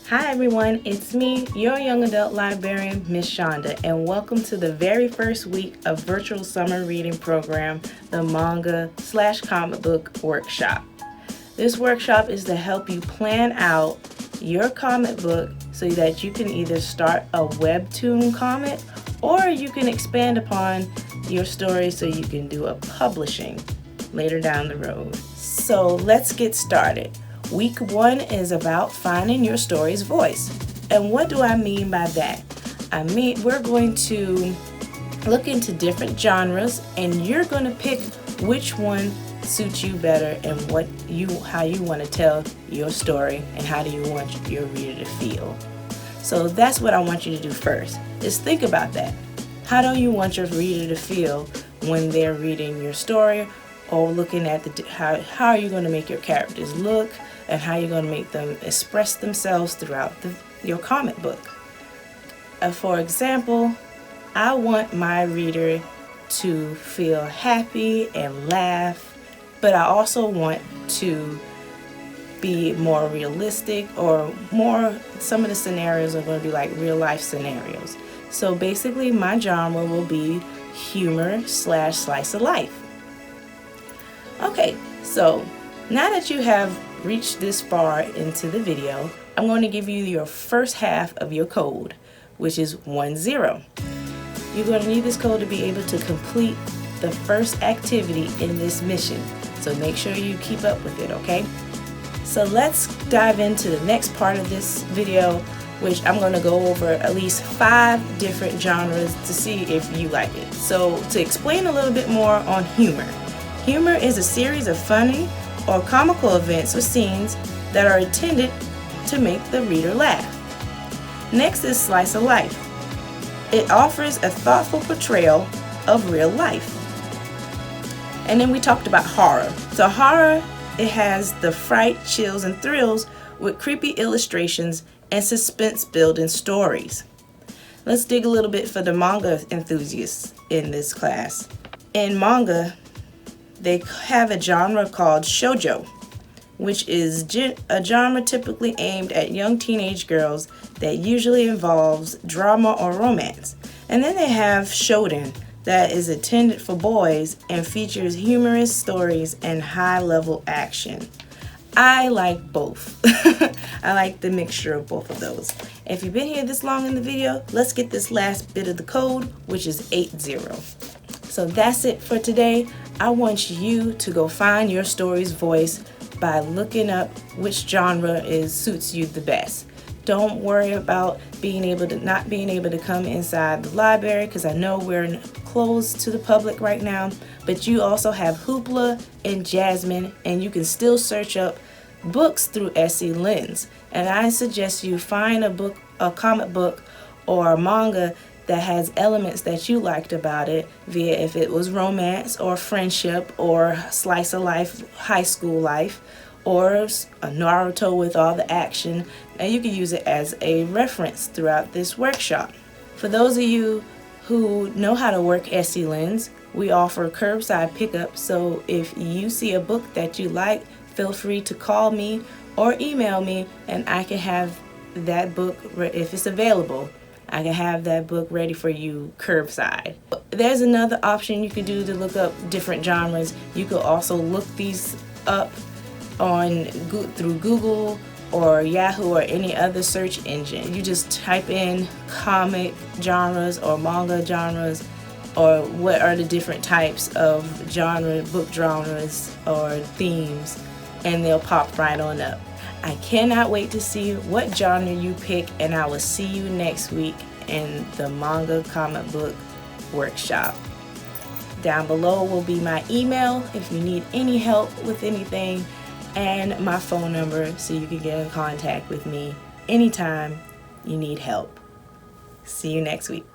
Hi everyone, it's me, your young adult librarian, Miss Shonda, and welcome to the very first week of virtual summer reading program, the manga/comic book workshop. This workshop is to help you plan out your comic book so that you can either start a webtoon comic or you can expand upon your story so you can do a publishing later down the road. So let's get started. Week 1 is about finding your story's voice. And what do I mean by that? I mean, we're going to look into different genres and you're going to pick which one suits you better and how you want to tell your story and how do you want your reader to feel. So that's what I want you to do first, is think about that. How do you want your reader to feel when they're reading your story or looking at how are you going to make your characters look and how you're going to make them express themselves throughout your comic book. For example, I want my reader to feel happy and laugh, but I also want to be more realistic or some of the scenarios are going to be like real life scenarios. So basically my genre will be humor/slice of life. Okay, so now that you have reached this far into the video, I'm going to give you your first half of your code, which is 10. You're going to need this code to be able to complete the first activity in this mission. So make sure you keep up with it, okay? So let's dive into the next part of this video, which I'm going to go over at least 5 different genres to see if you like it. So to explain a little bit more on humor. Humor is a series of funny or comical events or scenes that are intended to make the reader laugh. Next is slice of life. It offers a thoughtful portrayal of real life. And then we talked about horror. So horror, it has the fright, chills, and thrills with creepy illustrations and suspense-building stories. Let's dig a little bit for the manga enthusiasts in this class. In manga, they have a genre called shoujo, which is a genre typically aimed at young teenage girls that usually involves drama or romance. And then they have shonen, that is intended for boys and features humorous stories and high-level action. I like both. I like the mixture of both of those. If you've been here this long in the video, let's get this last bit of the code, which is 80. So that's it for today. I want you to go find your story's voice by looking up which genre suits you the best. Don't worry about not being able to come inside the library, because I know we're closed to the public right now, but you also have Hoopla and Jasmine, and you can still search up books through SC Lens. And I suggest you find a comic book or a manga that has elements that you liked about it, via if it was romance or friendship or slice of life, high school life, or a Naruto with all the action, and you can use it as a reference throughout this workshop. For those of you who know how to work SC Lens, we offer curbside pickup, so if you see a book that you like, feel free to call me or email me and I can have that book, if it's available, I can have that book ready for you curbside. There's another option you could do to look up different genres. You could also look these up through Google or Yahoo or any other search engine. You just type in comic genres or manga genres, or what are the different types of book genres or themes, and they'll pop right on up. I cannot wait to see what genre you pick, and I will see you next week in the manga comic book workshop. Down below will be my email if you need any help with anything, and my phone number so you can get in contact with me anytime you need help. See you next week.